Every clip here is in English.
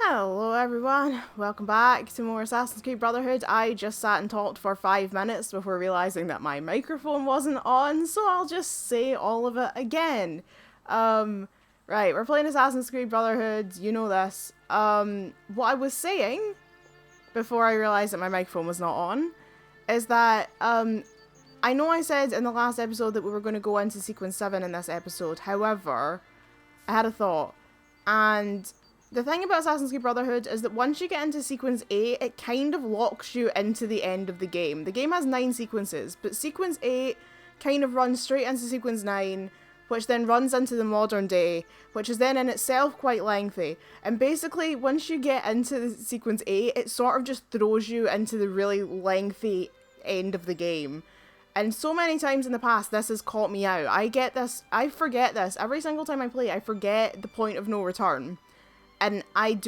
Hello everyone, welcome back to more Assassin's Creed Brotherhood. I just sat and talked for 5 minutes before realising that my microphone wasn't on, so I'll just say all of it again. Right, we're playing Assassin's Creed Brotherhood, you know this. What I was saying, before I realised that my microphone was not on, is that, I know I said in the last episode that we were going to go into Sequence 7 in this episode, however, I had a thought, and the thing about Assassin's Creed Brotherhood is that once you get into Sequence 8, it kind of locks you into the end of the game. The game has 9 sequences, but Sequence 8 kind of runs straight into Sequence 9, which then runs into the modern day, which is then in itself quite lengthy. And basically, once you get into Sequence 8, it sort of just throws you into the really lengthy end of the game. And so many times in the past, this has caught me out. I forget this. Every single time I play, I forget the point of no return. And I've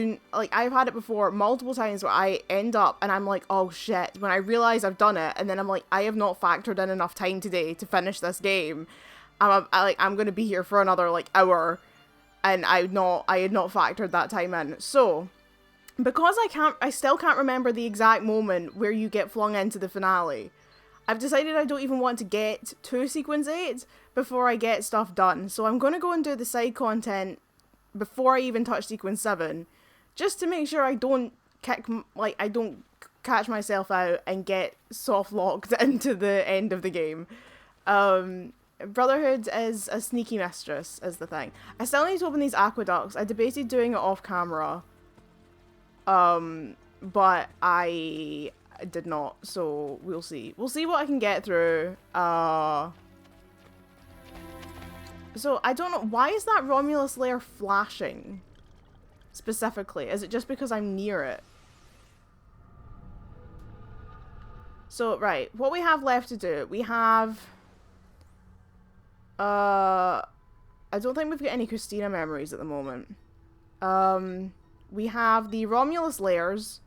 had it before multiple times where I end up and I'm like, oh shit, when I realise I've done it, and then I'm like, I have not factored in enough time today to finish this game. I'm going to be here for another, hour, and I had not factored that time in. So, because I still can't remember the exact moment where you get flung into the finale, I've decided I don't even want to get to Sequence 8 before I get stuff done. So I'm going to go and do the side content before I even touch Sequence 7, just to make sure I don't catch myself out and get soft locked into the end of the game. Brotherhood is a sneaky mistress, is the thing. I still need to open these aqueducts. I debated doing it off camera, but I did not, so we'll see. We'll see what I can get through. So, I don't know, why is that Romulus layer flashing? Specifically, is it just because I'm near it? So, right, what we have left to do, we have... I don't think we've got any Christina memories at the moment. We have the Romulus layers,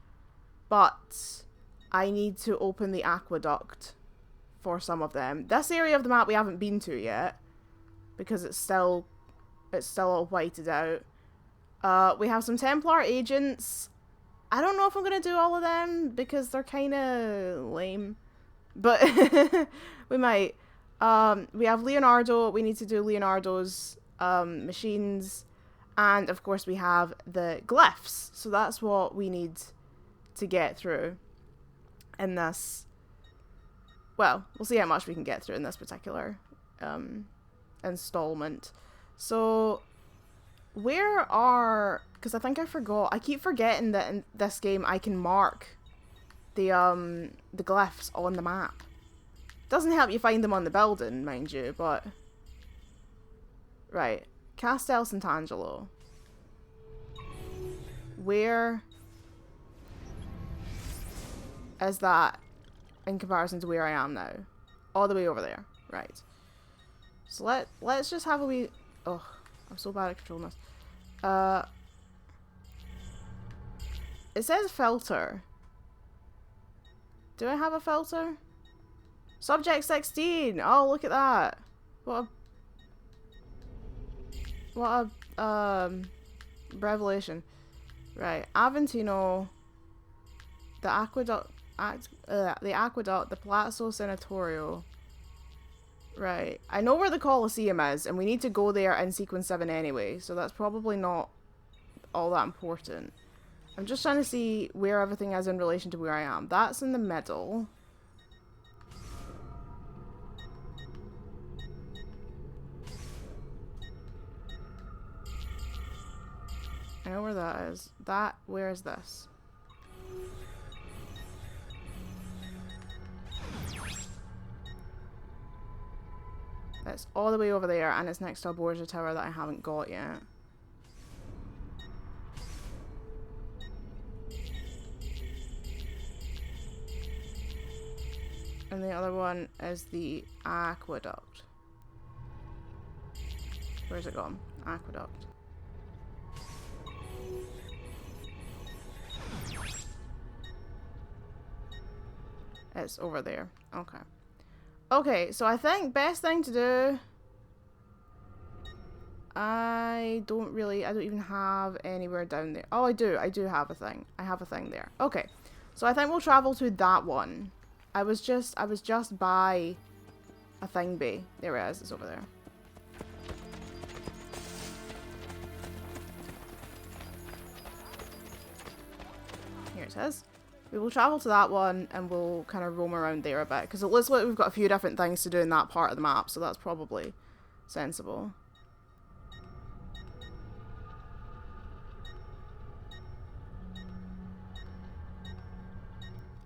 but I need to open the aqueduct for some of them. This area of the map we haven't been to yet, because it's still all whited out. We have some Templar agents. I don't know if I'm going to do all of them, because they're kind of lame. But we might. We have Leonardo. We need to do Leonardo's machines. And, of course, we have the glyphs. So that's what we need to get through in this. Well, we'll see how much we can get through in this particular installment. So, because I think I forgot, I keep forgetting that in this game I can mark the glyphs on the map. Doesn't help you find them on the building, mind you, but... Right. Castel Sant'Angelo. Where is that in comparison to where I am now? All the way over there. Right. So let's just have a wee... Oh, I'm so bad at controlling this. It says filter. Do I have a filter? Subject 16! Oh, look at that! What a revelation. Right, Aventino, the aqueduct, the Palazzo Senatorio. Right, I know where the Colosseum is, and we need to go there in Sequence 7 anyway, so that's probably not all that important. I'm just trying to see where everything is in relation to where I am. That's in the middle. I know where that is. Where is this? It's all the way over there, and it's next to a Borgia tower that I haven't got yet. And the other one is the aqueduct. Where's it gone? Aqueduct. It's over there. Okay. Okay, so I think best thing to do... I I don't even have anywhere down there. Oh, I do have a thing. I have a thing there. Okay. So I think we'll travel to that one. I was just by a thing bay. There it is, it's over there. Here it is. We will travel to that one and we'll kind of roam around there a bit. Because it looks like we've got a few different things to do in that part of the map, so that's probably sensible.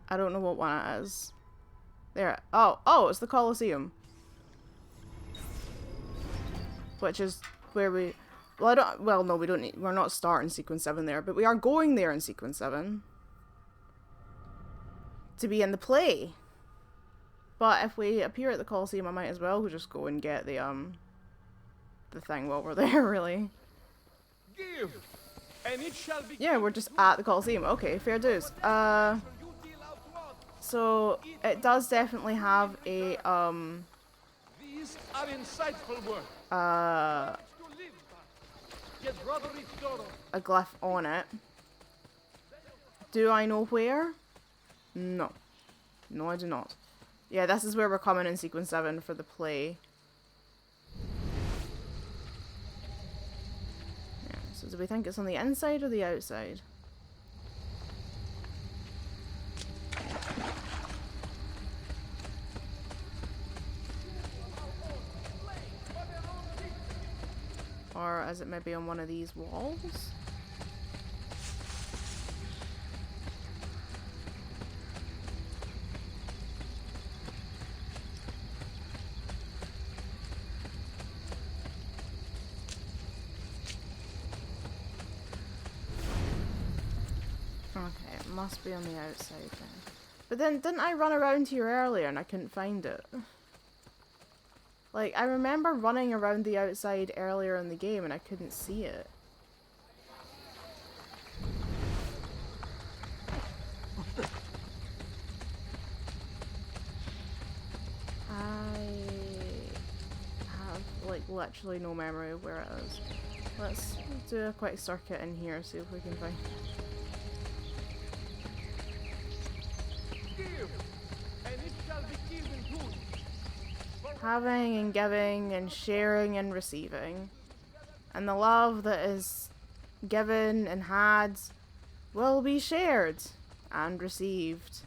I don't know what one it is. There. Oh, it's the Colosseum. Which is where we... Well, no, we don't need... We're not starting Sequence 7 there, but we are going there in Sequence 7. To be in the play. But if we appear at the Colosseum, I might as well just go and get the thing while we're there, really. Give, and it shall be. Yeah, we're just at the Colosseum. Okay, fair dues. So it does definitely have a These are insightful words. A glyph on it. Do I know where? No. No, I do not. Yeah, this is where we're coming in Sequence 7 for the play. Yeah, so do we think it's on the inside or the outside? Or is it maybe on one of these walls? Okay, it must be on the outside then. But then, didn't I run around here earlier and I couldn't find it? Like, I remember running around the outside earlier in the game and I couldn't see it. I have, like, literally no memory of where it is. Let's do a quick circuit in here, see if we can find... Give, and it shall be given to you. Having and giving and sharing and receiving. And the love that is given and had will be shared and received.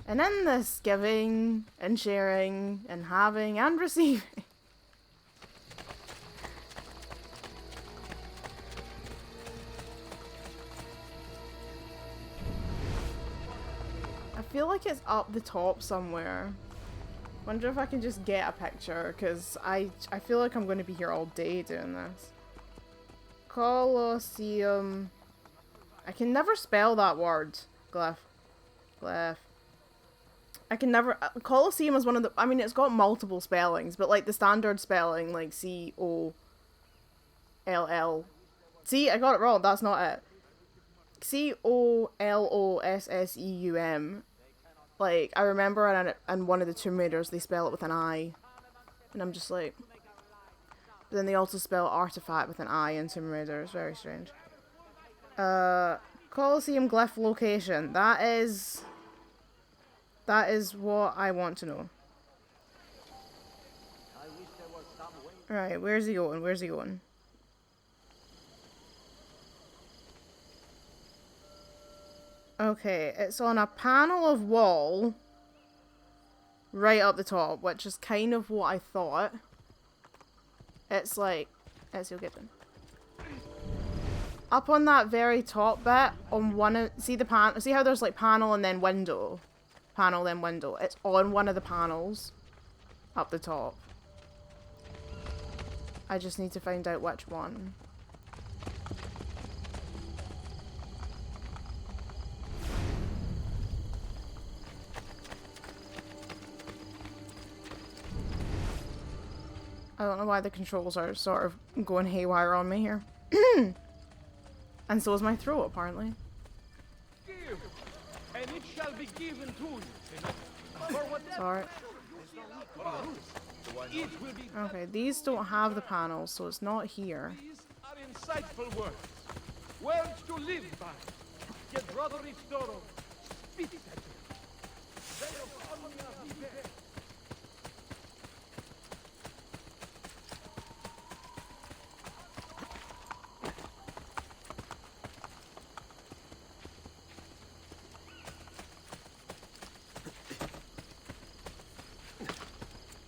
And in this giving and sharing and having and receiving, I feel like it's up the top somewhere. Wonder if I can just get a picture, because I feel like I'm going to be here all day doing this. Colosseum. I can never spell that word. Glyph. Glyph. I can never... Colosseum is one of the... I mean, it's got multiple spellings, but like the standard spelling, like C-O-L-L. See, I got it wrong. That's not it. C-O-L-O-S-S-E-U-M. Like, I remember in one of the Tomb Raiders, they spell it with an I. And I'm just like... But then they also spell artifact with an I in Tomb Raider. It's very strange. Colosseum glyph location. That is what I want to know. Right, where's he going? Where's he going? Okay, it's on a panel of wall right up the top, which is kind of what I thought. It's like, as you'll get them. Up on that very top bit, on one of, see the pan, see how there's like panel and then window? Panel then window. It's on one of the panels up the top. I just need to find out which one. I don't know why the controls are sort of going haywire on me here. And so is my throat, apparently. Give, and it shall be given to you. Sorry. It will be Okay, these don't have the panels, so it's not here. These are insightful words. Words to live by. Yet brother Ristoro spit at them. They are omnia vive.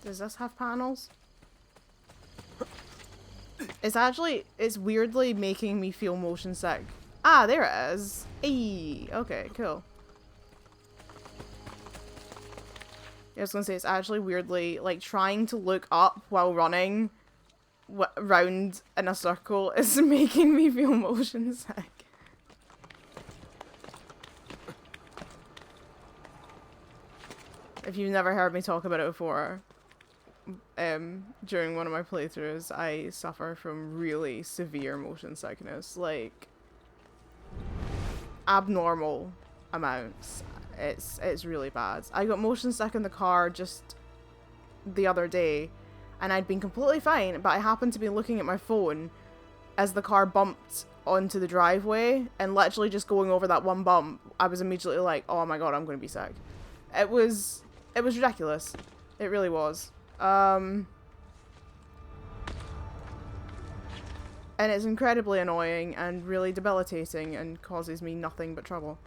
Does this have panels? It's weirdly making me feel motion sick. Ah, there it is. Hey, okay, cool. I was gonna say, it's actually weirdly, like, trying to look up while running round in a circle is making me feel motion sick. If you've never heard me talk about it before, during one of my playthroughs, I suffer from really severe motion sickness, like abnormal amounts. It's really bad. I got motion sick in the car just the other day, and I'd been completely fine, but I happened to be looking at my phone as the car bumped onto the driveway, and literally just going over that one bump, I was immediately like, oh my god, I'm going to be sick. It was ridiculous. It really was. And it's incredibly annoying and really debilitating and causes me nothing but trouble.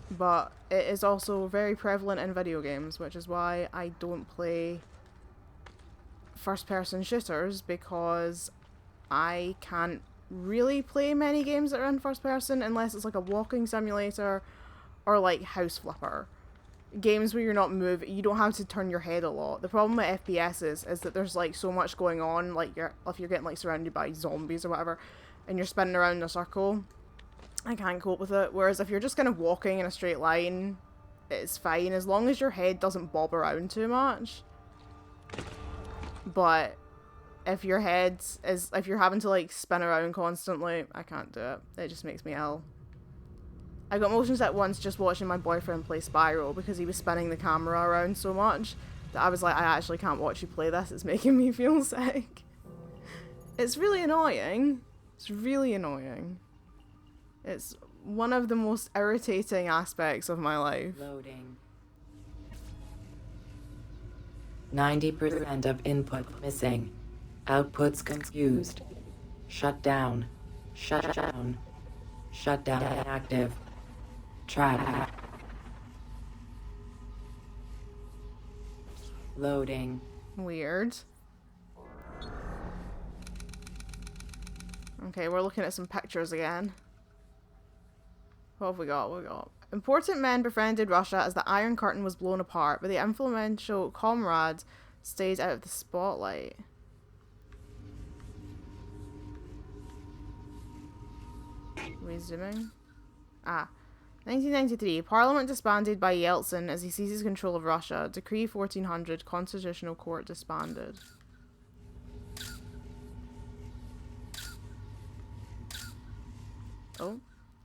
But it is also very prevalent in video games, which is why I don't play first-person shooters, because I can't really play many games that are in first-person unless it's like a walking simulator or like House Flipper. Games where you're not moving, you don't have to turn your head a lot. The problem with FPS is that there's like so much going on, like if you're getting like surrounded by zombies or whatever, and you're spinning around in a circle, I can't cope with it. Whereas if you're just kind of walking in a straight line, it's fine, as long as your head doesn't bob around too much. But if your head if you're having to like spin around constantly, I can't do it. It just makes me ill. I got motion sick once just watching my boyfriend play Spyro because he was spinning the camera around so much that I was like, I actually can't watch you play this, it's making me feel sick. It's really annoying. It's really annoying. It's one of the most irritating aspects of my life. Loading. 90% of input missing. Outputs confused. Shut down. Shut down. Shut down active. Try. Loading. Weird. Okay, we're looking at some pictures again. What have we got? What have we got? Important men befriended Russia as the Iron Curtain was blown apart, but the influential comrade stayed out of the spotlight. Resuming. 1993. Parliament disbanded by Yeltsin as he seizes control of Russia. Decree 1400. Constitutional Court disbanded. Oh.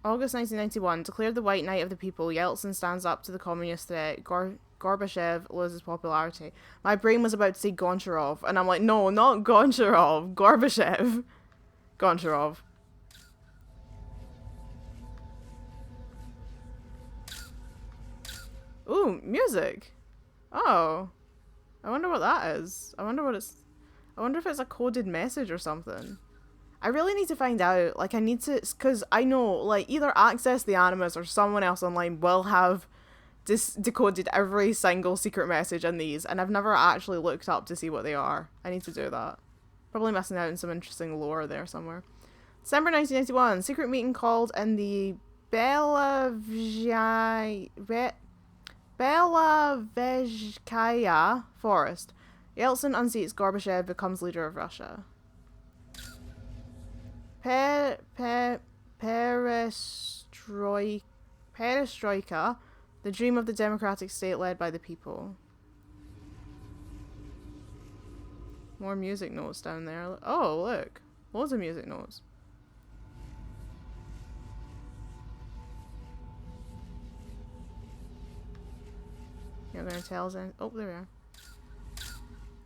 August 1991. Declared the White Knight of the People. Yeltsin stands up to the communist threat. Gorbachev loses popularity. My brain was about to say Goncharov, and I'm like, no, not Goncharov. Gorbachev. Goncharov. Ooh, music. Oh. I wonder what that is. I wonder if it's a coded message or something. I really need to find out. Like, I need to, because I know, like, either Access the Animus or someone else online will have decoded every single secret message in these, and I've never actually looked up to see what they are. I need to do that. Probably missing out on some interesting lore there somewhere. December 1991. Secret meeting called in the Belavezhkaya forest. Yeltsin unseats Gorbachev, becomes leader of Russia. Perestroika, the dream of the democratic state led by the people. More music notes down there. Oh, look. Loads of music notes. Yeah, not going to tell us anything. Oh, there we are.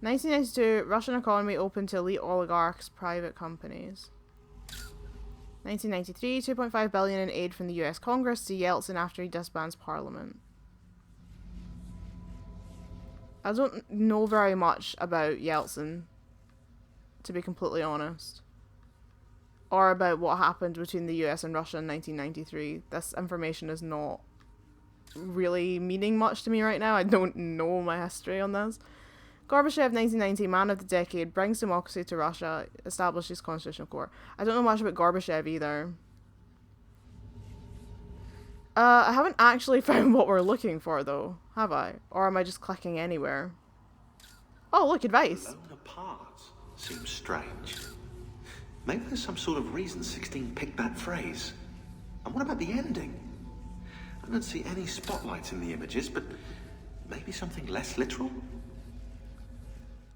1992, Russian economy open to elite oligarchs, private companies. 1993, 2.5 billion in aid from the US Congress to Yeltsin after he disbands parliament. I don't know very much about Yeltsin, to be completely honest. Or about what happened between the US and Russia in 1993. This information is not really meaning much to me right now. I don't know my history on this. Gorbachev, 1990, man of the decade, brings democracy to Russia, establishes constitutional court. I don't know much about Gorbachev either. I haven't actually found what we're looking for though, have I? Or am I just clicking anywhere? Oh, look, advice. Alone apart seems strange. Maybe there's some sort of reason 16 picked that phrase. And what about the ending? I don't see any spotlights in the images, but maybe something less literal?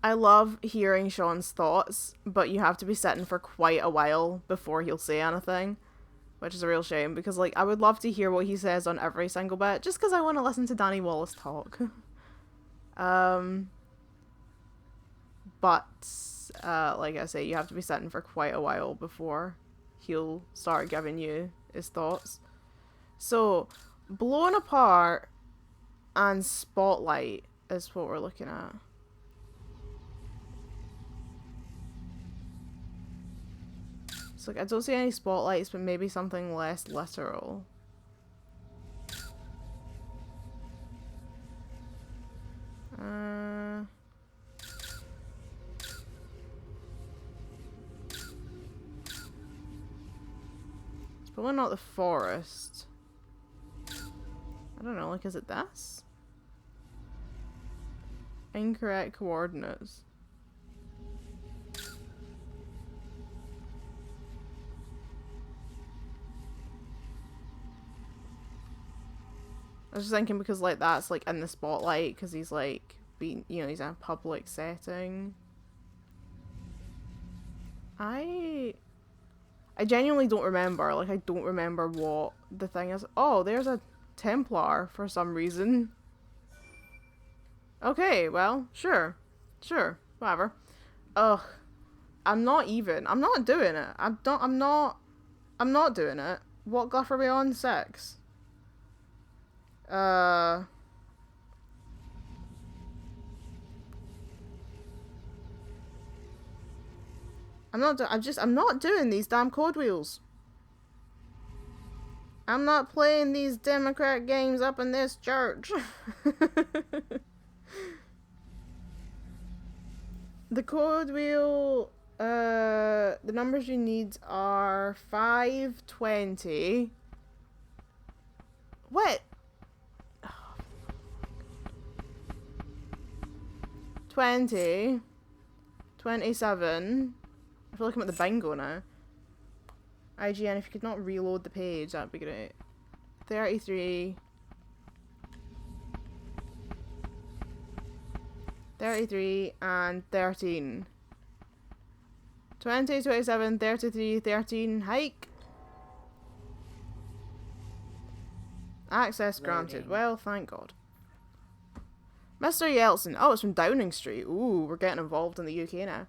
I love hearing Sean's thoughts, but you have to be sitting for quite a while before he'll say anything, which is a real shame, because, like, I would love to hear what he says on every single bit, just because I want to listen to Danny Wallace talk. But, like I say, you have to be sitting for quite a while before he'll start giving you his thoughts. So, blown apart and spotlight is what we're looking at. So, like, I don't see any spotlights, but maybe something less literal. It's probably not the forest. I don't know, like, is it this? Incorrect coordinates. I was just thinking because, like, that's, like, in the spotlight, because he's, like, being, you know, he's in a public setting. I genuinely don't remember. Like, I don't remember what the thing is. Oh, there's a Templar for some reason. Okay, well, sure. Sure, whatever. Ugh. I'm not doing it. I'm not doing it. What glyph are we on? 6. I'm not doing these damn code wheels. I'm not playing these Democrat games up in this church. The code wheel, the numbers you need are 520. What? 20, 27, I feel like I'm at the bingo now. IGN, if you could not reload the page, that'd be great. 33, 33, and 13. 20, 27, 33, 13, hike! Access granted. Loading. Well, thank God. Mr. Yeltsin. Oh, it's from Downing Street. Ooh, we're getting involved in the UK now.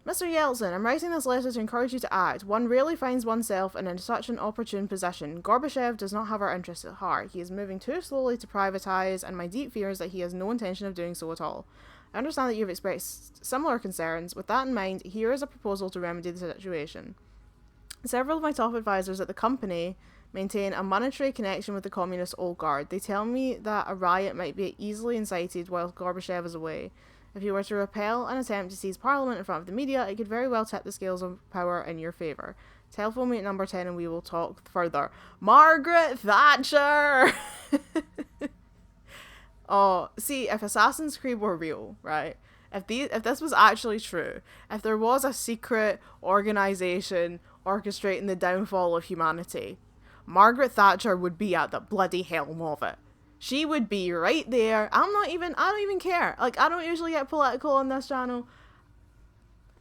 Mr. Yeltsin, I'm writing this letter to encourage you to act. One rarely finds oneself in such an opportune position. Gorbachev does not have our interests at heart. He is moving too slowly to privatize, and my deep fear is that he has no intention of doing so at all. I understand that you've expressed similar concerns. With that in mind, here is a proposal to remedy the situation. Several of my top advisors at the company maintain a monetary connection with the communist old guard. They tell me that a riot might be easily incited while Gorbachev is away. If you were to repel an attempt to seize parliament in front of the media, it could very well tip the scales of power in your favour. Telephone me at number 10 and we will talk further. Margaret Thatcher! Oh, see, if Assassin's Creed were real, right? If this was actually true, if there was a secret organisation orchestrating the downfall of humanity, Margaret Thatcher would be at the bloody helm of it. She would be right there. I don't even care. Like, I don't usually get political on this channel.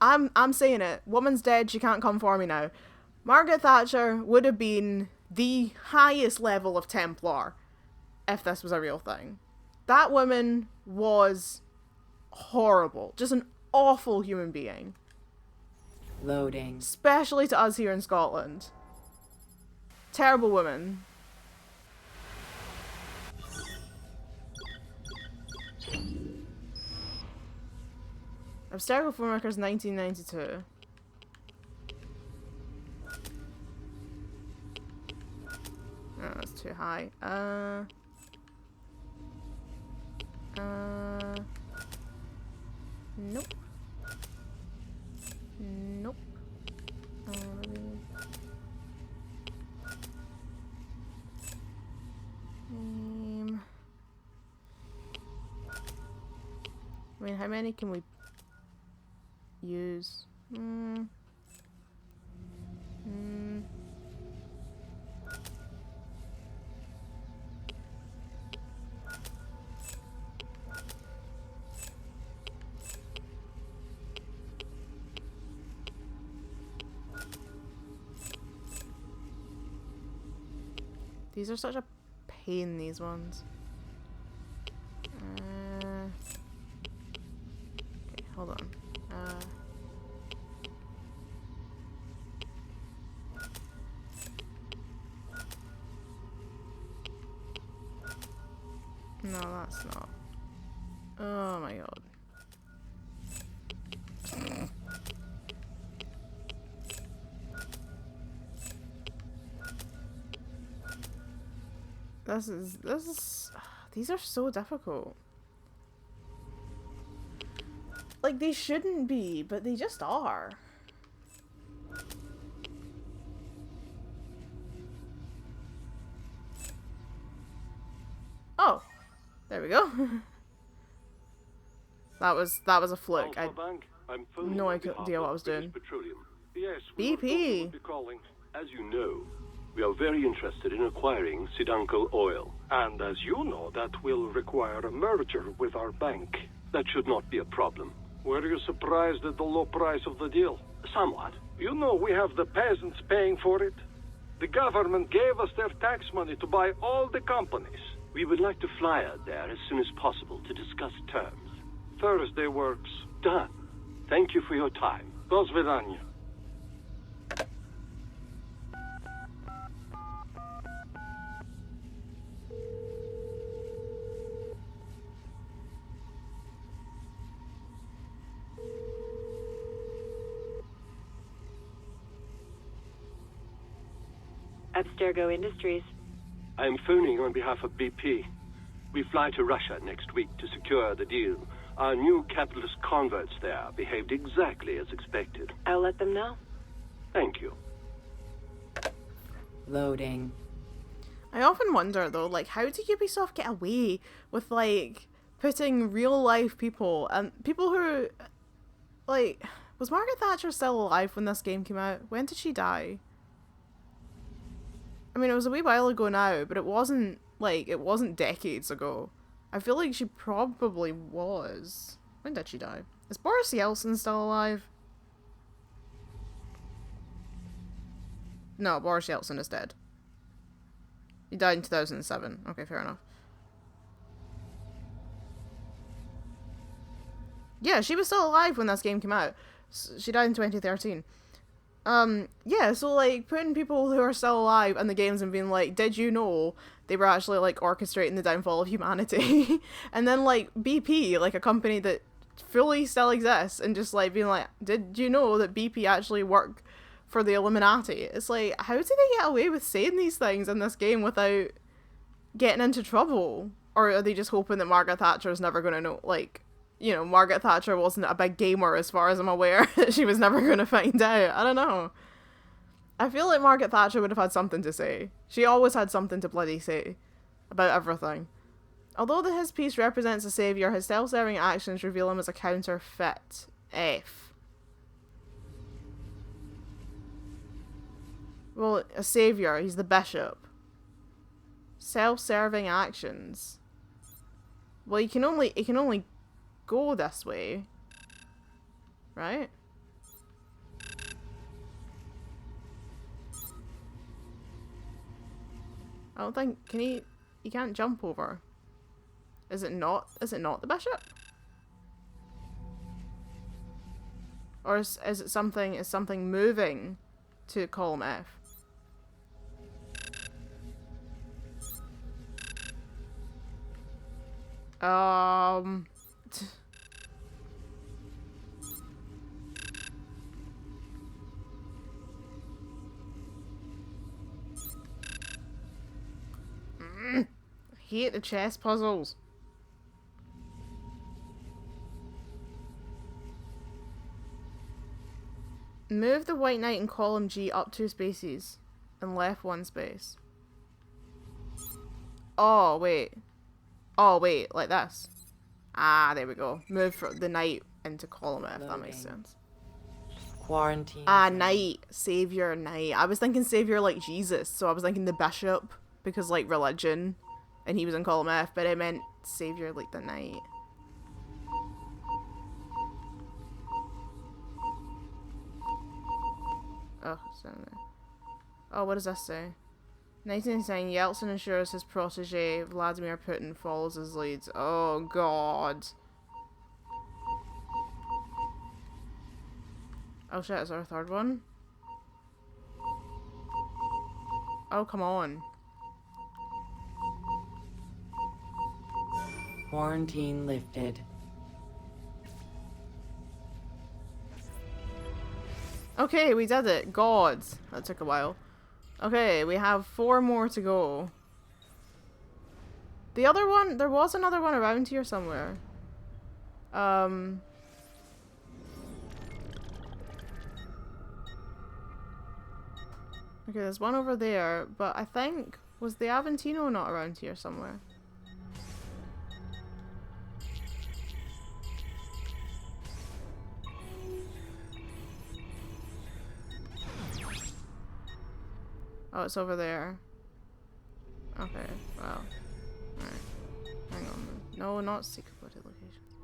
I'm saying it. Woman's dead, she can't come for me now. Margaret Thatcher would have been the highest level of Templar if this was a real thing. That woman was horrible. Just an awful human being. Loading. Especially to us here in Scotland. Terrible woman. Hysterical filmmakers 1992. Oh, that's too high. Nope. Nope. I mean, how many can we use? These are such a pain, these ones. Okay, hold on. No, that's not. Oh my god. This is, these are so difficult. Like, they shouldn't be, but they just are. Oh, there we go. that was a fluke. I no idea what I was doing. Yes, BP. As you know, we are very interested in acquiring Siduncle oil. And as you know, that will require a merger with our bank. That should not be a problem. Were you surprised at the low price of the deal? Somewhat. You know we have the peasants paying for it. The government gave us their tax money to buy all the companies. We would like to fly out there as soon as possible to discuss terms. Thursday works. Done. Thank you for your time. До свидания. Abstergo Industries. I am phoning on behalf of BP. We fly to Russia next week to secure the deal. Our new capitalist converts there behaved exactly as expected. I'll let them know. Thank you. Loading. I often wonder though, like, how did Ubisoft get away with, like, putting real life people and people who, like, was Margaret Thatcher still alive when this game came out? When did she die? I mean, it was a wee while ago now, but it wasn't decades ago. I feel like she probably was. When did she die? Is Boris Yeltsin still alive? No, Boris Yeltsin is dead. He died in 2007. Okay, fair enough. Yeah, she was still alive when this game came out. She died in 2013. Yeah, so, like, putting people who are still alive in the games and being like, did you know they were actually, like, orchestrating the downfall of humanity? And then, like, BP, like, a company that fully still exists, and just, like, being like, did you know that BP actually work for the Illuminati? It's like, how did they get away with saying these things in this game without getting into trouble? Or are they just hoping that Margaret Thatcher is never gonna know, like... You know, Margaret Thatcher wasn't a big gamer as far as I'm aware. She was never going to find out. I don't know. I feel like Margaret Thatcher would have had something to say. She always had something to bloody say about everything. Although his piece represents a saviour, his self-serving actions reveal him as a counterfeit. F. Well, a saviour. He's the bishop. Self-serving actions. Well, he can only go this way, right? I don't think, he can't jump over. Is it not? Is it not the bishop? Or is it something? Is something moving to column F? I hate the chess puzzles. Move the white knight in column G up 2 spaces and left 1 space. Oh, wait. Oh, wait, like this. Ah, there we go. Move the knight into column F, that makes sense. Quarantine. Ah, knight. Savior, knight. I was thinking savior like Jesus, so I was thinking the bishop, because like religion, and he was in column F, but I meant savior like the knight. Oh, it's down there. Oh, what does this say? 1999, Yeltsin ensures his protege, Vladimir Putin, follows his leads. Oh, God. Oh, shit, is there a third one? Oh, come on. Quarantine lifted. Okay, we did it. God. That took a while. Okay, we have 4 more to go. The other one, there was another one around here somewhere. Okay, there's one over there, but I think, was the Aventino not around here somewhere? Oh, it's over there. Okay, well. Alright. Hang on. No, not secret budget locations.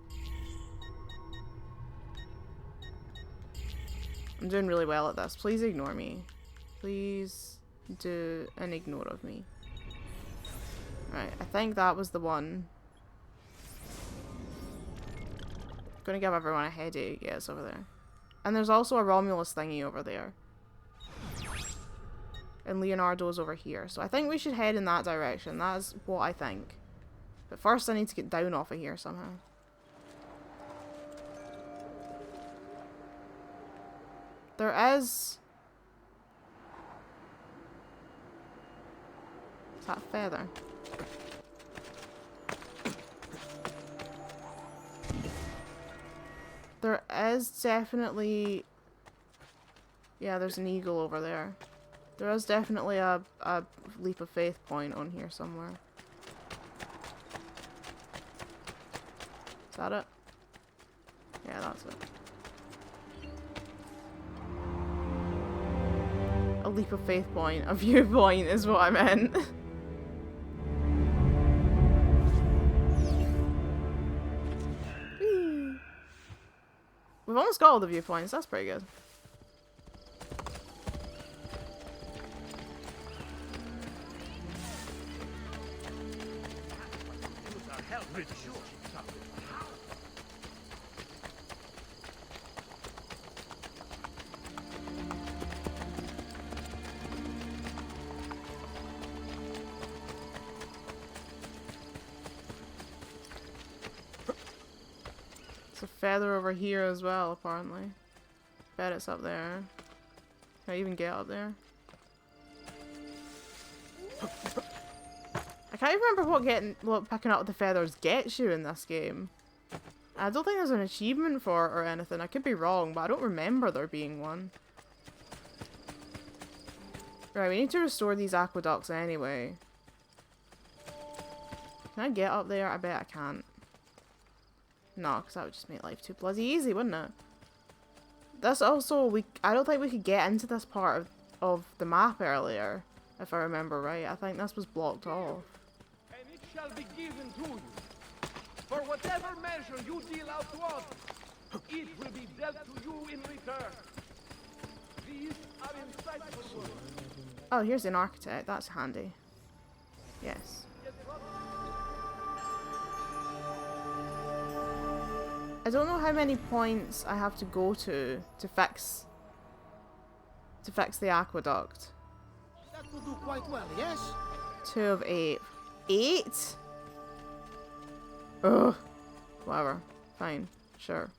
I'm doing really well at this. Please ignore me. Please do an ignore of me. Right, I think that was the one. Gonna give everyone a headache. Yeah, it's over there. And there's also a Romulus thingy over there. And Leonardo's over here. So I think we should head in that direction. That is what I think. But first I need to get down off of here somehow. There is... Is that a feather? There is definitely... Yeah, there's an eagle over there. There is definitely a leap of faith point on here somewhere. Is that it? Yeah, that's it. A leap of faith point, a viewpoint is what I meant. We've almost got all the viewpoints, that's pretty good. There's a feather over here as well, apparently. Bet it's up there. Can I even get up there? I can't even remember what picking up the feathers gets you in this game. I don't think there's an achievement for it or anything. I could be wrong, but I don't remember there being one. Right, we need to restore these aqueducts anyway. Can I get up there? I bet I can't. No, because that would just make life too bloody easy, wouldn't it? This also, I don't think we could get into this part of the map earlier, if I remember right. I think this was blocked off. And it shall be given to you. For whatever measure you deal out to others, it will be dealt to you in return. These are insightful words. Oh, here's an architect. That's handy. Yes. I don't know how many points I have to go to fix the aqueduct. That will do quite well, yes? 2 of 8. 8? Ugh. Whatever. Fine. Sure.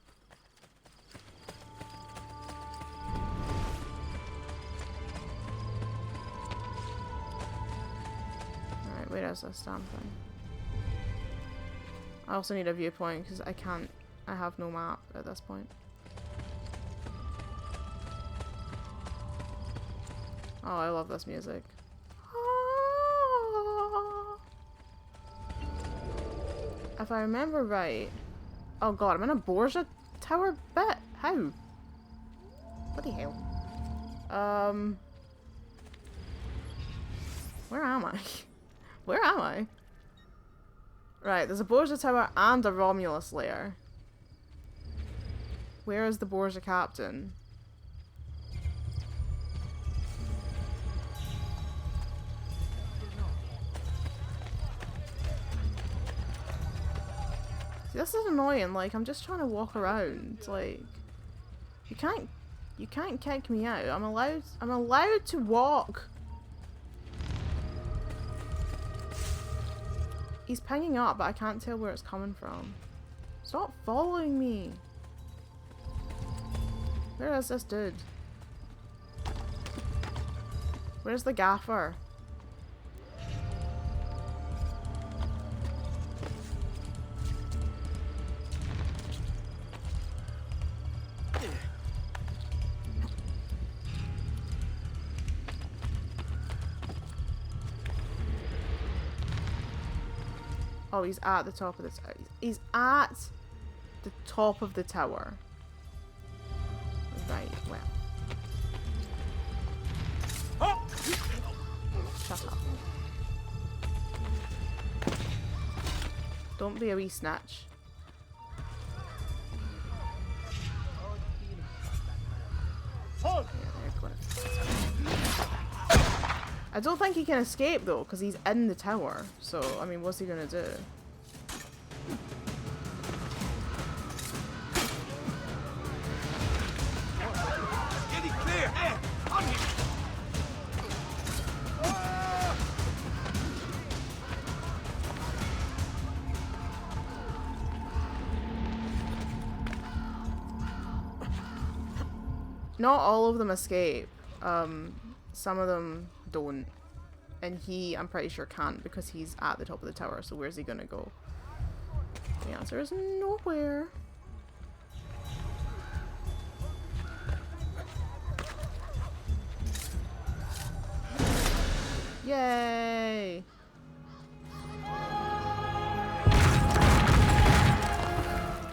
Alright, where is this damn thing? I also need a viewpoint because I have no map at this point. Oh, I love this music. If I remember right... Oh god, I'm in a Borgia tower bit? How? Bloody hell. Where am I? Where am I? Right, there's a Borgia tower and a Romulus lair. Where is the Borgia captain? See, this is annoying, like, I'm just trying to walk around, like, you can't kick me out, I'm allowed to walk. He's pinging up, but I can't tell where it's coming from. Stop following me. Where is this dude? Where's the gaffer? Oh, he's at the top of the tower. He's at the top of the tower. Right, well. Shut up. Don't be a wee snatch. Yeah, they're gonna... I don't think he can escape though, because he's in the tower. So, I mean, what's he gonna do? Getting clear! On here! Not all of them escape. Some of them don't. And I'm pretty sure can't because he's at the top of the tower, so where's he gonna go? The answer is nowhere. Yay!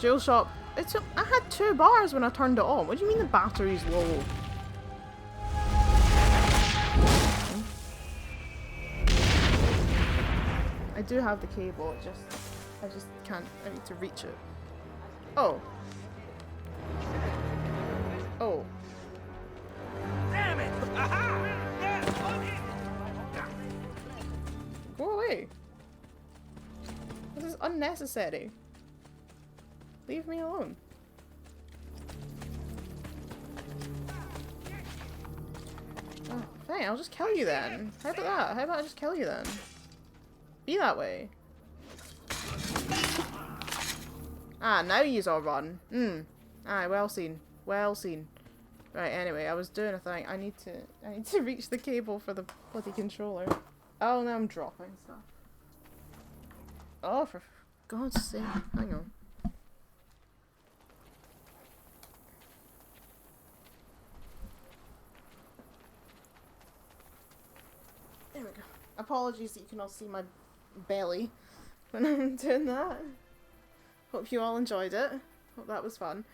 Jewel shop. I had 2 bars when I turned it on. What do you mean the battery's low? I do have the cable, I just can't, I need to reach it. Oh. Oh. Damn it! Aha! Yeah, on it! Go away. This is unnecessary. Leave me alone. Oh, fine, I'll just kill you then. How about that? How about I just kill you then? Be that way. Ah, now yous all run. Aye, well seen. Well seen. Right, anyway, I was doing a thing. I need to reach the cable for the bloody controller. Oh, now I'm dropping stuff. Oh, for God's sake. Hang on. There we go. Apologies that you can all see my belly when I'm doing that. Hope you all enjoyed it. Hope that was fun.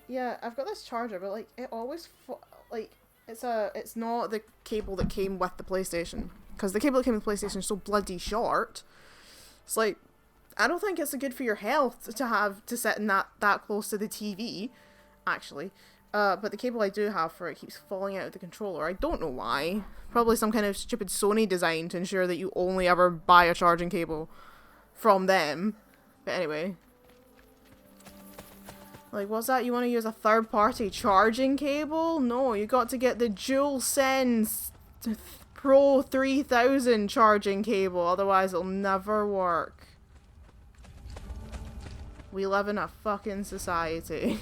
Yeah, I've got this charger, but like it always it's not the cable that came with the PlayStation, because the cable that came with the PlayStation is so bloody short. It's like, I don't think it's good for your health to have to sit in that close to the TV, actually. But the cable I do have for it keeps falling out of the controller. I don't know why. Probably some kind of stupid Sony design to ensure that you only ever buy a charging cable from them. But anyway. Like, what's that? You want to use a third-party charging cable? No, you got to get the DualSense Pro 3000 charging cable, otherwise it'll never work. We live in a fucking society.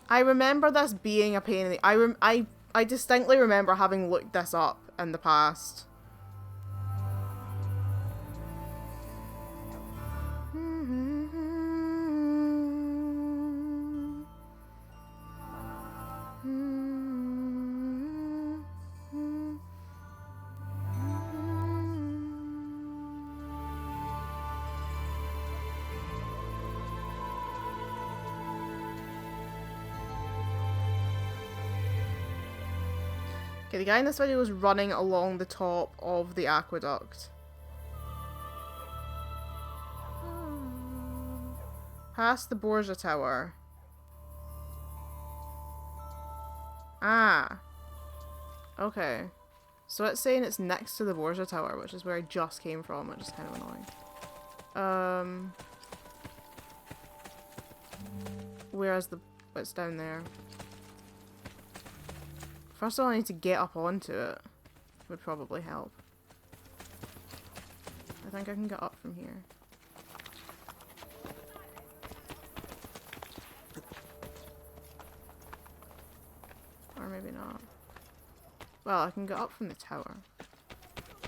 I remember this being a pain in the... I distinctly remember having looked this up in the past. Okay, the guy in this video was running along the top of the aqueduct. Past the Borgia Tower. Ah. Okay. So it's saying it's next to the Borgia Tower, which is where I just came from, which is kind of annoying. Where's the... It's down there. First of all, I need to get up onto it. Would probably help. I think I can get up from here. Or maybe not. Well, I can get up from the tower.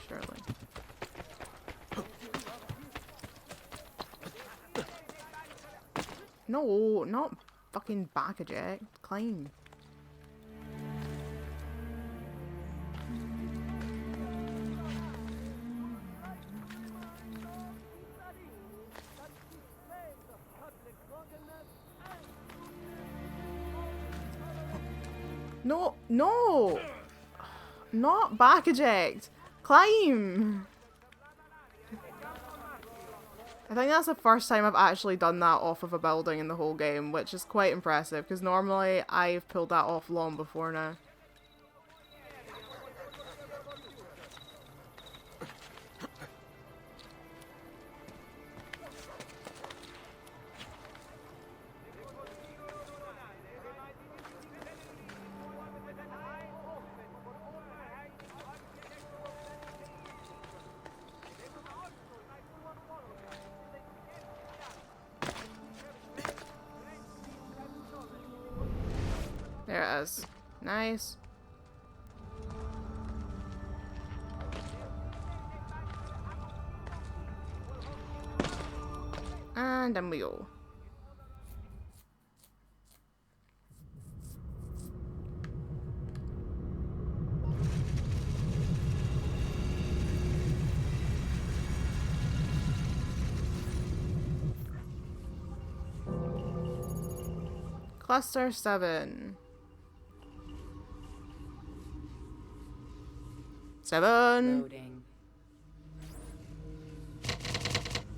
Surely. No, not fucking back eject. Climb. No, no! Not back eject! Climb! I think that's the first time I've actually done that off of a building in the whole game, which is quite impressive, because normally I've pulled that off long before now. There it is. Nice. And then we go. Cluster 7. 7. Loading.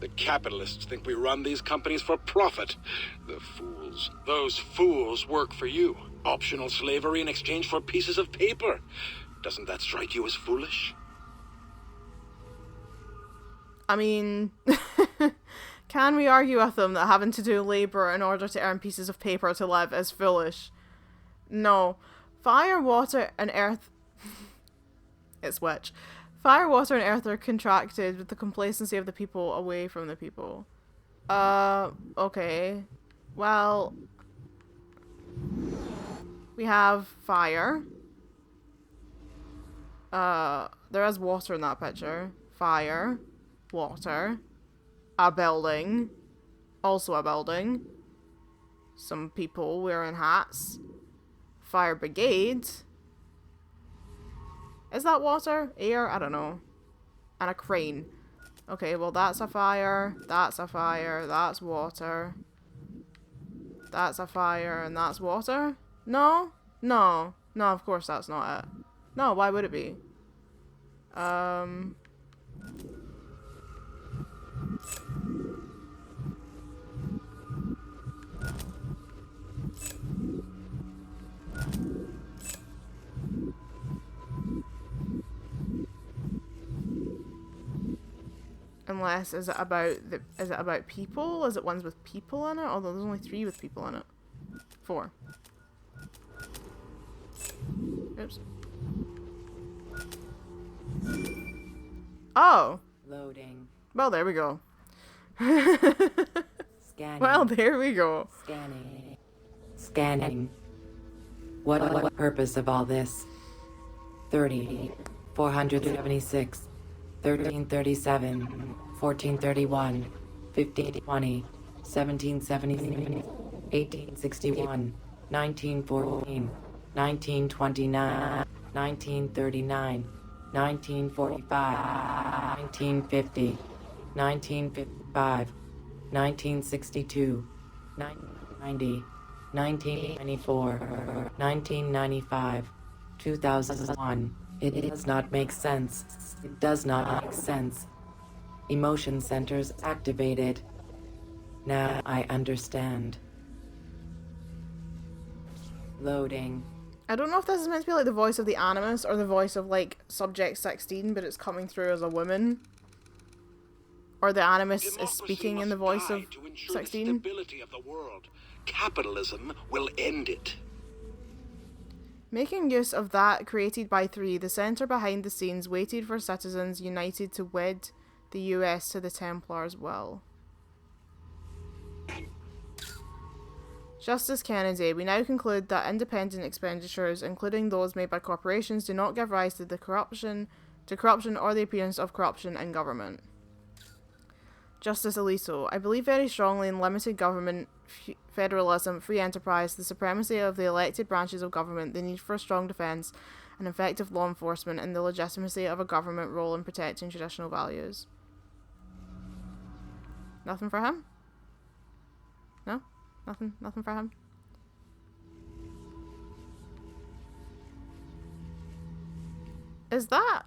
The capitalists think we run these companies for profit. The fools. Those fools work for you. Optional slavery in exchange for pieces of paper. Doesn't that strike you as foolish? I mean, can we argue with them that having to do labor in order to earn pieces of paper to live is foolish? No. Fire, water, and earth... It's which. Fire, water, and earth are contracted with the complacency of the people away from the people. Okay. Well... We have fire. There is water in that picture. Fire. Water. A building. Also a building. Some people wearing hats. Fire brigade. Is that water? Air? I don't know. And a crane. Okay, well that's a fire. That's a fire. That's water. That's a fire and that's water? No? No. No, of course that's not it. No, why would it be? Unless, is it about people? Is it ones with people in it? Although there's only 3 with people in it. 4. Oops. Oh! Loading. Well, there we go. Scanning. Well, there we go. Scanning. Scanning. What purpose of all this? 30. 476. 1337. 1431. 1520. 1770. 1861. 1914. 1929. 1939. 1945. 1950. 1955. 1962. 1990. 1994. 1995. 2001. It does not make sense. It does not make sense. Emotion centers activated. Now I understand. Loading. I don't know if this is meant to be like the voice of the Animus or the voice of like Subject 16, but it's coming through as a woman. Or the Animus is speaking in the voice of 16. The stability of the world. Capitalism will end it. Making use of that created by 3, the centre behind the scenes waited for citizens united to wed the US to the Templars' will. Justice Kennedy, we now conclude that independent expenditures, including those made by corporations, do not give rise to corruption or the appearance of corruption in government. Justice Alito, I believe very strongly in limited government, federalism, free enterprise, the supremacy of the elected branches of government, the need for a strong defence, and effective law enforcement, and the legitimacy of a government role in protecting traditional values. Nothing for him? No? Nothing for him? Is that?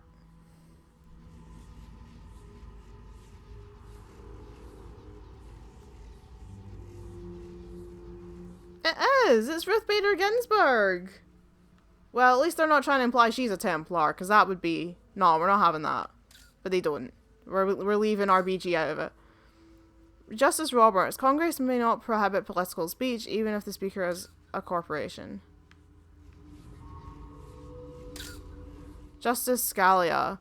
It is! It's Ruth Bader Ginsburg! Well, at least they're not trying to imply she's a Templar, because that would be... No, we're not having that. But they don't. We're leaving RBG out of it. Justice Roberts, Congress may not prohibit political speech, even if the speaker is a corporation. Justice Scalia,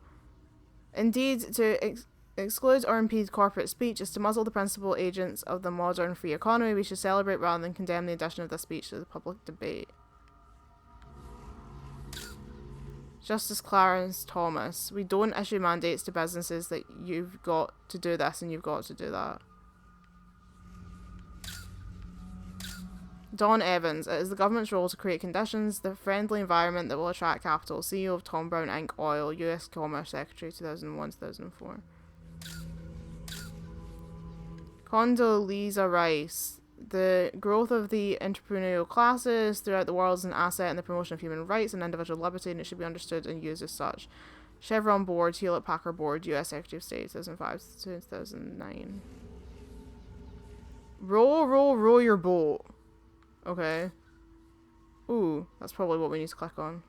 indeed, to exclude or impede corporate speech is to muzzle the principal agents of the modern free economy. We should celebrate rather than condemn the addition of this speech to the public debate. Justice Clarence Thomas, we don't issue mandates to businesses that you've got to do this and you've got to do that. Don Evans, it is the government's role to create conditions, the friendly environment that will attract capital. CEO of Tom Brown Inc. Oil, U.S. Commerce Secretary, 2001-2004. Condoleezza Rice, the growth of the entrepreneurial classes throughout the world is an asset in the promotion of human rights and individual liberty, and it should be understood and used as such. Chevron Board, Hewlett Packard Board, U.S. Secretary of State, 2005-2009. Row your boat. Okay. Ooh, that's probably what we need to click on.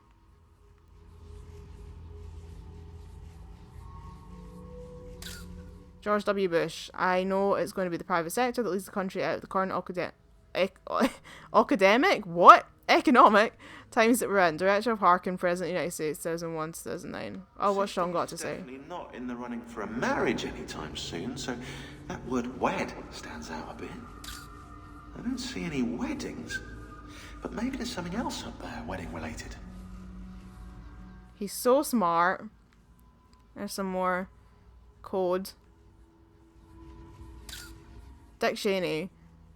George W. Bush. I know it's going to be the private sector that leads the country out of the current economic times that we're in. Director of Harkin, President of the United States, 2001-2009. Oh, what's Sean got to say? Definitely not in the running for a marriage anytime soon, so that word wed stands out a bit. I don't see any weddings, but maybe there's something else up there, wedding related. He's so smart. There's some more code. Dick Cheney.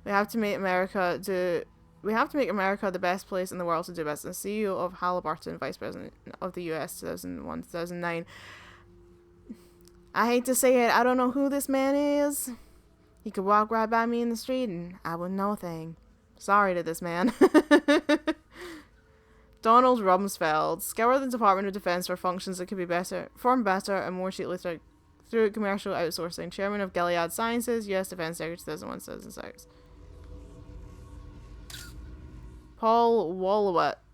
We have to make America the best place in the world to do business. CEO of Halliburton, Vice President of the US, 2001-2009. I hate to say it, I don't know who this man is. He could walk right by me in the street and I wouldn't know a thing. Sorry to this man. Donald Rumsfeld. Scour the Department of Defense for functions that could be performed better and more cheaply through commercial outsourcing. Chairman of Gilead Sciences, U.S. Defense Secretary, 2001-2006. Paul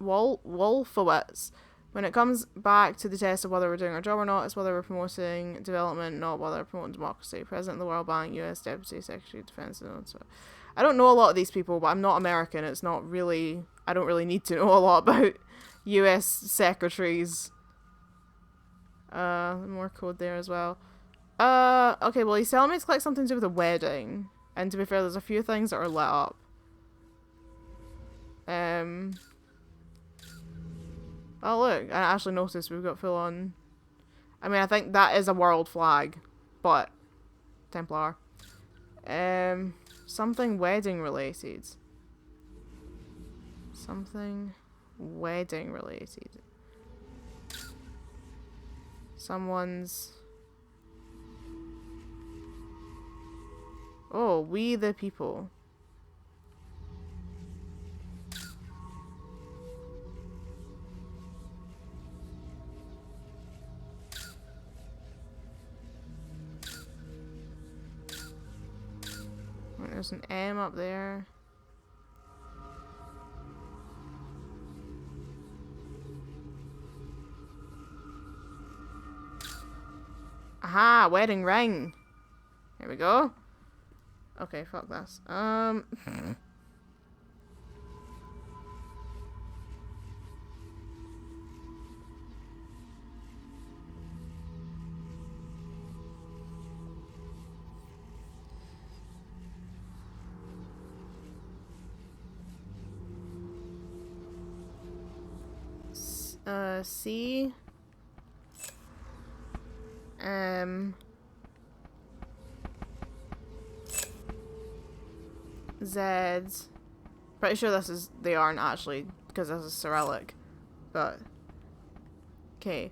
Wolfowitz. When it comes back to the test of whether we're doing our job or not, it's whether we're promoting development, not whether we're promoting democracy. President of the World Bank, US Deputy Secretary of Defense. So I don't know a lot of these people, but I'm not American. It's not really... I don't really need to know a lot about US secretaries. More code there as well. Okay, well, he's telling me to click something to do with a wedding. And to be fair, there's a few things that are lit up. Oh look, I actually noticed we've got full on... I mean, I think that is a world flag, but... Templar. Something wedding related. Something wedding related. Someone's... Oh, we the people. There's an M up there. Aha, wedding ring. Here we go. Okay, fuck this. C. Z. Pretty sure this is... They aren't actually, because this is Cyrillic. But... Okay.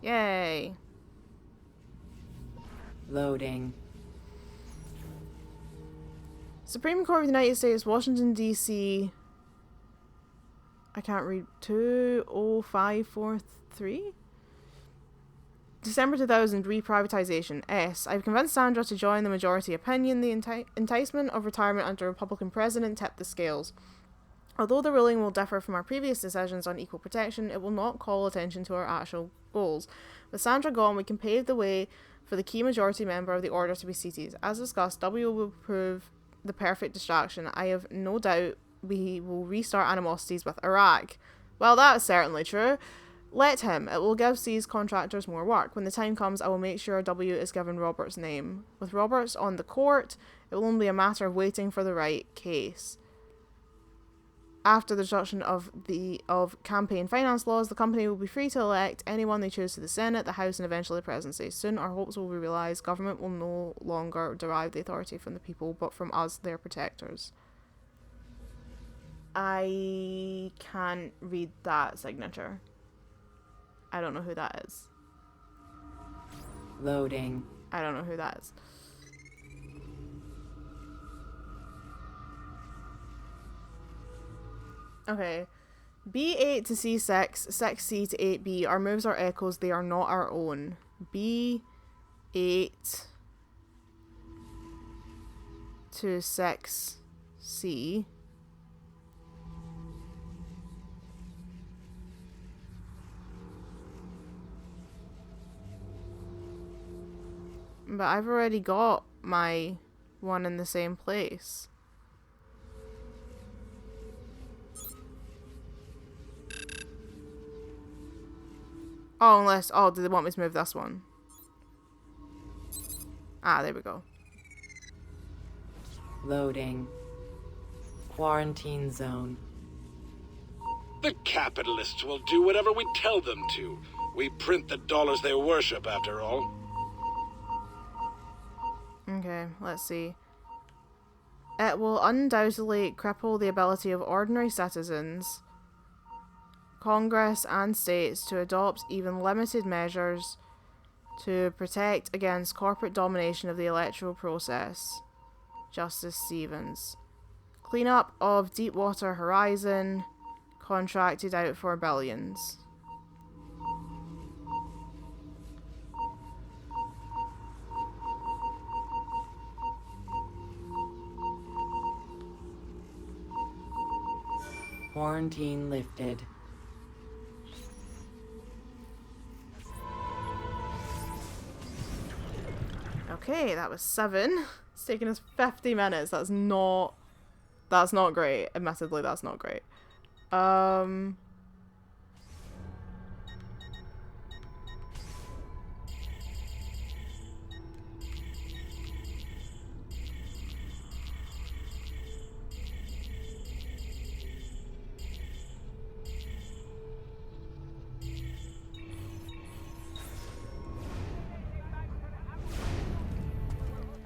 Yay. Loading. Supreme Court of the United States, Washington, D.C. I can't read. 20543? December 2000, reprivatization. S. I've convinced Sandra to join the majority opinion. The enticement of retirement under a Republican president tipped the scales. Although the ruling will differ from our previous decisions on equal protection, it will not call attention to our actual goals. With Sandra gone, we can pave the way for the key majority member of the order to be seated. As discussed, W will prove the perfect distraction. I have no doubt we will restart animosities with Iraq. Well, that is certainly true. Let him. It will give C's contractors more work. When the time comes, I will make sure W is given Robert's name. With Roberts on the court, it will only be a matter of waiting for the right case. After the destruction of campaign finance laws, the company will be free to elect anyone they choose to the Senate, the House, and eventually the presidency. Soon our hopes will be realised. Government will no longer derive the authority from the people, but from us, their protectors. I can't read that signature. I don't know who that is. Loading. I don't know who that is. Okay. B8 to C6, 6C to 8B. Our moves are echoes, they are not our own. B8 to 6C. But I've already got my one in the same place. Oh, unless... Oh, do they want me to move this one? Ah, there we go. Loading. Quarantine zone. The capitalists will do whatever we tell them to. We print the dollars they worship, after all. Okay, let's see. It will undoubtedly cripple the ability of ordinary citizens, Congress, and states to adopt even limited measures to protect against corporate domination of the electoral process. Justice Stevens. Cleanup of Deepwater Horizon, contracted out for billions. Quarantine lifted. Okay, that was 7. It's taken us 50 minutes. That's not great. Admittedly, that's not great.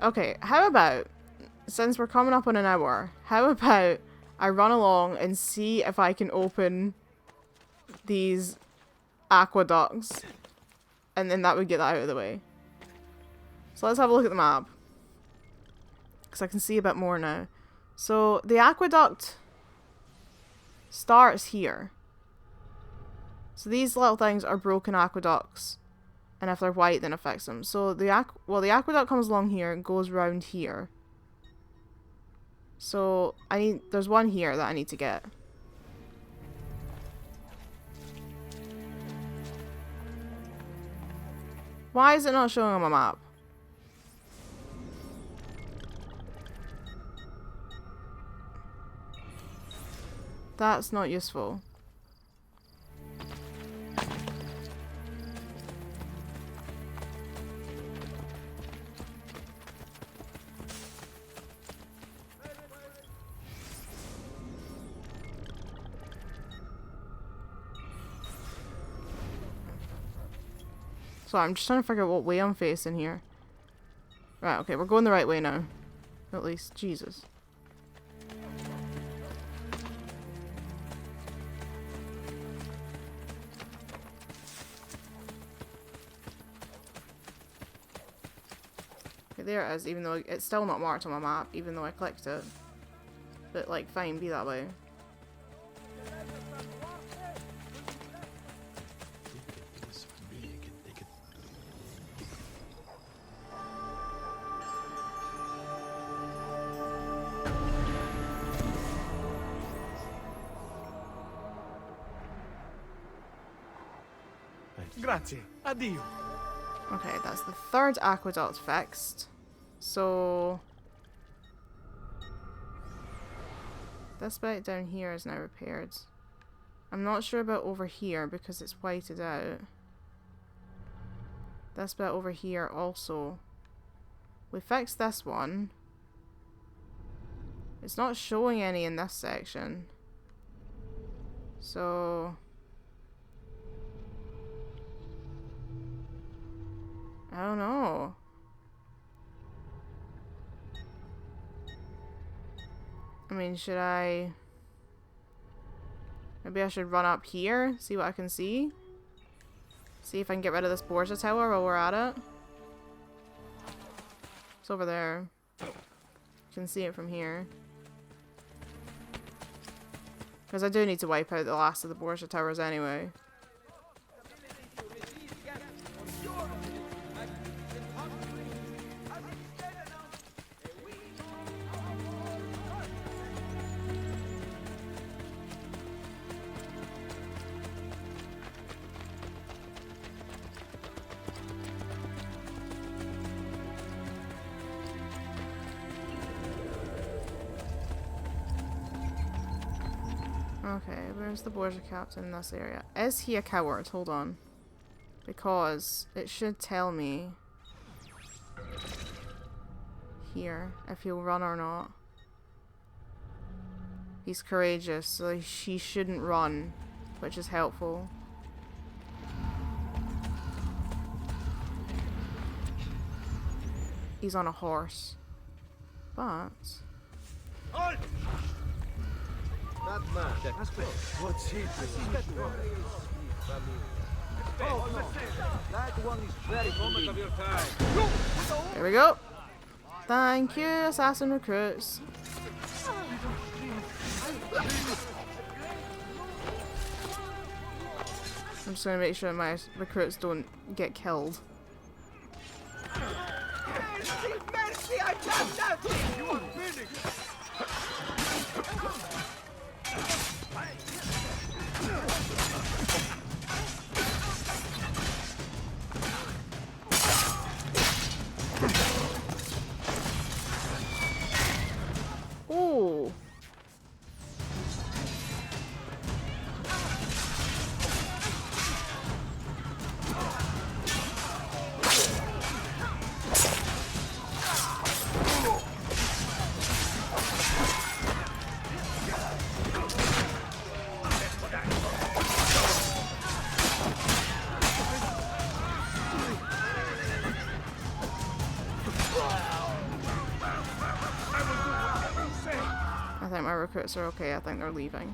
Okay, how about, since we're coming up on an hour, how about I run along and see if I can open these aqueducts, and then that would get that out of the way. So let's have a look at the map, because I can see a bit more now. So the aqueduct starts here. So these little things are broken aqueducts. And if they're white, then it affects them. So the aqueduct comes along here and goes round here. So there's one here that I need to get. Why is it not showing on my map? That's not useful. So I'm just trying to figure out what way I'm facing here. Right, okay, we're going the right way now. At least, Jesus. Okay, there it is, even though it's still not marked on my map, even though I clicked it. But, like, fine, be that way. Grazie. Addio. Okay, that's the 3rd aqueduct fixed. So this bit down here is now repaired. I'm not sure about over here because it's whited out. This bit over here also. We fixed this one. It's not showing any in this section. So I don't know. I mean, should I... Maybe I should run up here, see what I can see. See if I can get rid of this Borgia tower while we're at it. It's over there. You can see it from here. Because I do need to wipe out the last of the Borgia towers anyway. Okay, where's the Borgia captain in this area? Is he a coward? Hold on. Because it should tell me here if he'll run or not. He's courageous, so he shouldn't run, which is helpful. He's on a horse. But... Halt! That man. What's he doing? Oh, no. That one is very moment of your time. There we go. Thank you, assassin recruits. I'm just gonna make sure my recruits don't get killed. Mercy, I done nothing! You are finished! I think my recruits are okay. I think they're leaving.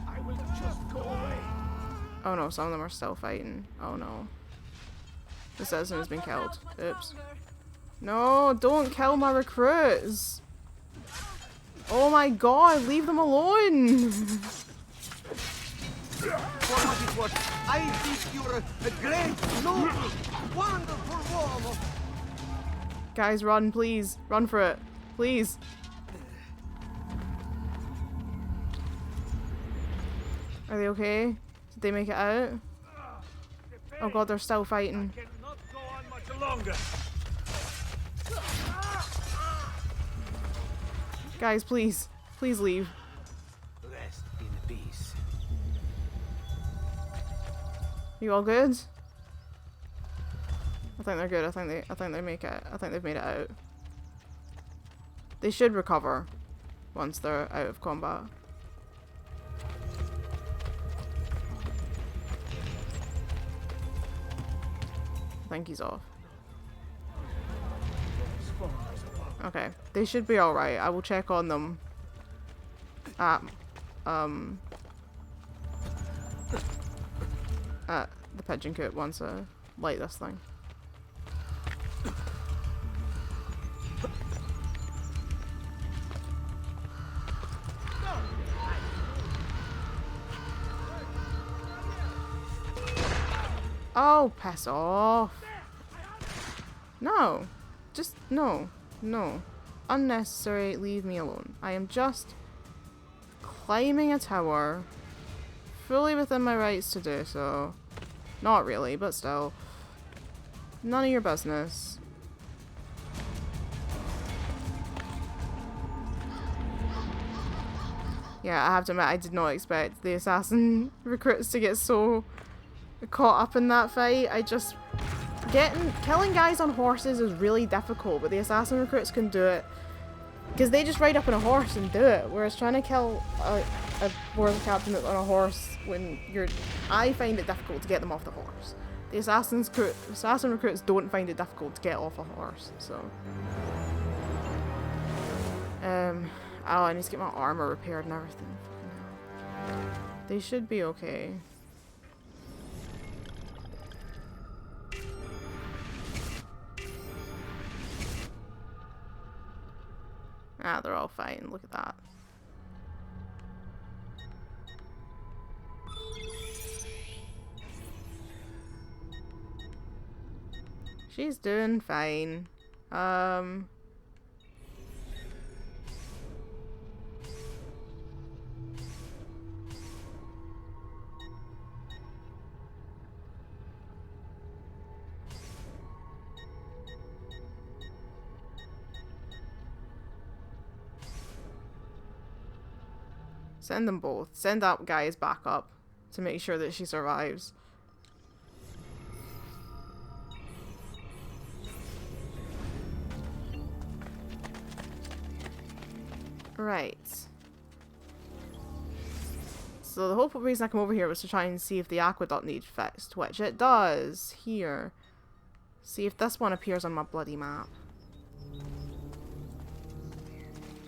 I will just go away. Oh no, some of them are still fighting. Oh no. The citizen has been killed. Oops. No, don't kill my recruits! Oh my god, leave them alone! For what it was, I think you're a great, noble, wonderful warlord. Guys, run, please. Run for it. Please. Are they okay? Did they make it out? Oh god, they're still fighting. Cannot go on much longer. Guys, please. Please leave. Rest in peace. You all good? I think they're good. I think they make it. I think they've made it out. They should recover once they're out of combat. I think he's off. Okay, they should be alright. I will check on them at the pigeon coop once I light this thing. Oh, piss off. No. Just, no. No. Unnecessary, leave me alone. I am just climbing a tower. Fully within my rights to do so. Not really, but still. None of your business. Yeah, I have to admit, I did not expect the assassin recruits to get so caught up in that fight. I just... Killing guys on horses is really difficult, but the assassin recruits can do it. Because they just ride up on a horse and do it, whereas trying to kill a warrior captain on a horse when you're... I find it difficult to get them off the horse. The assassin recruits don't find it difficult to get off a horse, so... Oh, I need to get my armor repaired and everything. They should be okay. Ah, they're all fine. Look at that. She's doing fine. Send them both. Send that guy's back up to make sure that she survives. Right. So the whole reason I came over here was to try and see if the aqueduct needs fixed, which it does here. See if this one appears on my bloody map.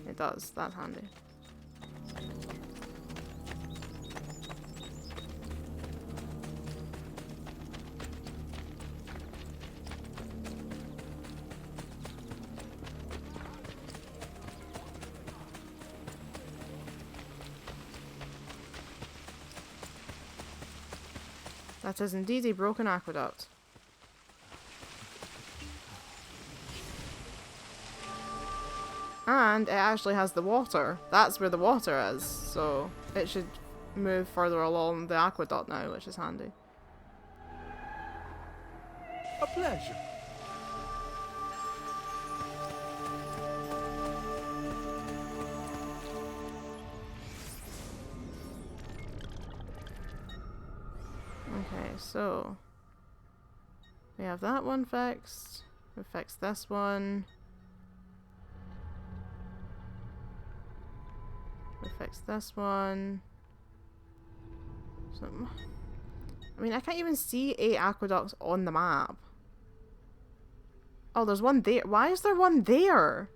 It does. That's handy. That is indeed a broken aqueduct. And it actually has the water. That's where the water is, so it should move further along the aqueduct now, which is handy. A pleasure. Okay, so we have that one fixed. We fixed this one. We fixed this one. So, I mean, I can't even see 8 aqueducts on the map. Oh, there's one there. Why is there one there?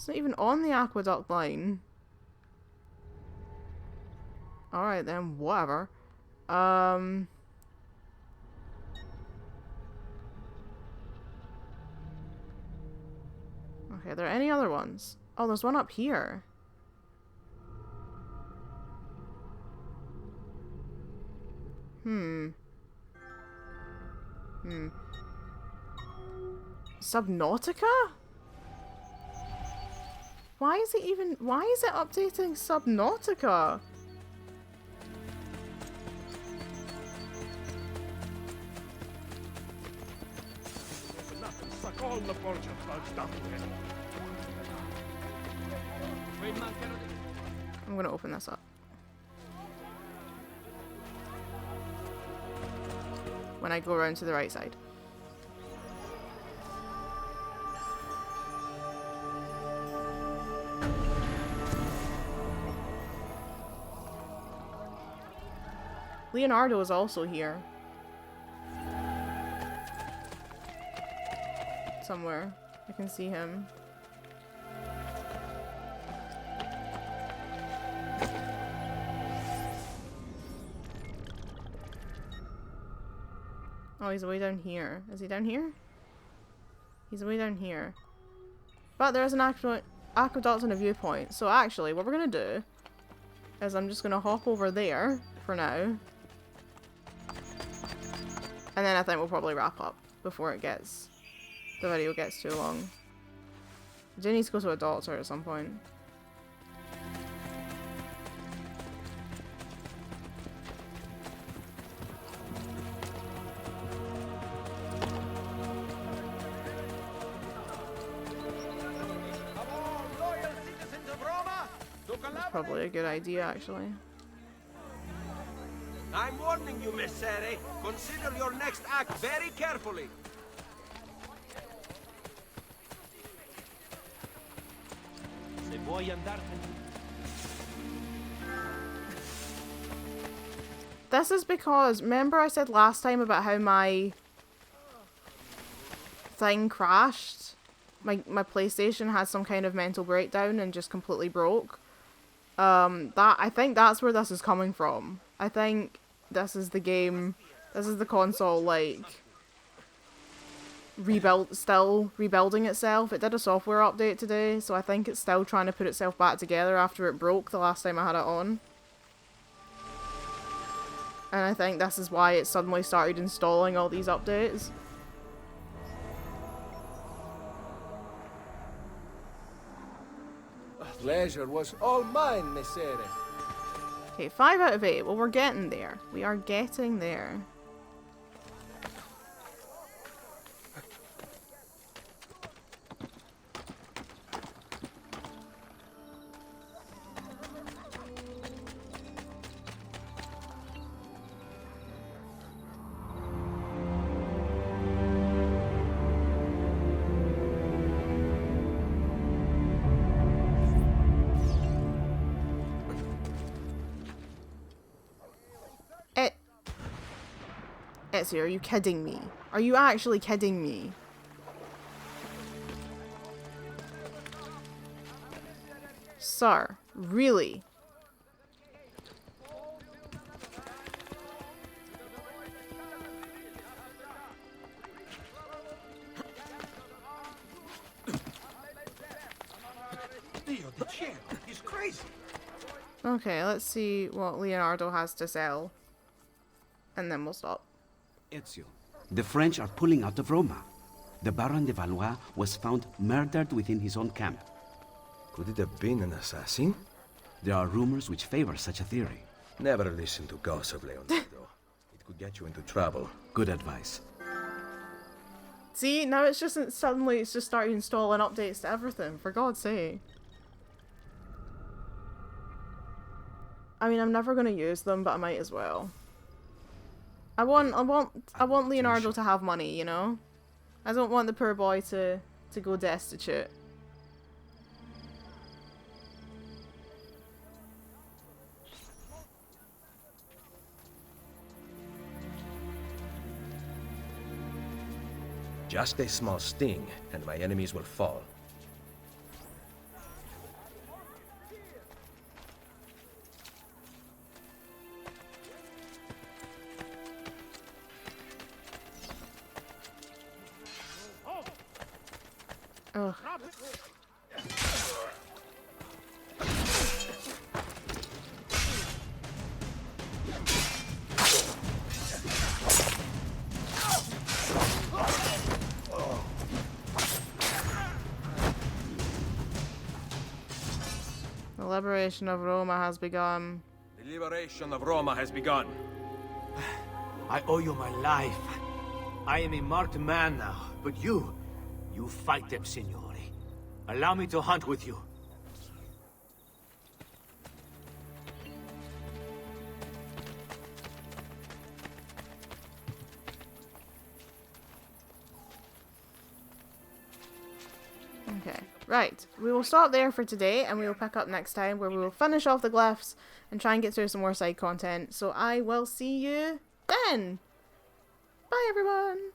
It's not even on the aqueduct line. Alright then, whatever. Okay, are there any other ones? Oh, there's one up here. Subnautica? Why is it updating Subnautica? Suck all the Borgia thugs down there. I'm gonna open this up. When I go around to the right side. Leonardo is also here. Somewhere. I can see him. Oh, he's way down here. Is he down here? He's way down here. But there's an aqueduct and a viewpoint. So actually, what we're going to do is I'm just going to hop over there for now. And then I think we'll probably wrap up before the video gets too long. I do need to go to a doctor at some point. That's probably a good idea, actually. I'm warning you, Messere. Consider your next act very carefully. Se vuoi andartene. This is because, remember I said last time about how my thing crashed? My PlayStation had some kind of mental breakdown and just completely broke. I think that's where this is coming from. I think this is the game, this is the console, like, still rebuilding itself. It did a software update today, so I think it's still trying to put itself back together after it broke the last time I had it on. And I think this is why it suddenly started installing all these updates. Pleasure was all mine, Messere. Okay, 5 out of 8. Well, we're getting there. We are getting there. Ezio, are you kidding me? Are you actually kidding me? Sir, really? He's crazy. Okay, let's see what Leonardo has to sell. And then we'll stop. Ezio, the French are pulling out of Roma. The Baron de Valois was found murdered within his own camp. Could it have been an assassin? There are rumors which favor such a theory. Never listen to gossip, Leonardo. It could get you into trouble. Good advice. See, now it's just suddenly it's just started installing updates to everything, for God's sake. I mean, I'm never gonna use them, but I might as well. I want Leonardo to have money, you know? I don't want the poor boy to go destitute. Just a small sting, and my enemies will fall. Ugh. The liberation of Roma has begun. The liberation of Roma has begun. I owe you my life. I am a marked man now, but you fight them, signore. Allow me to hunt with you. Okay, right. We will stop there for today, and we will pick up next time where we will finish off the glyphs and try and get through some more side content. So I will see you then. Bye, everyone.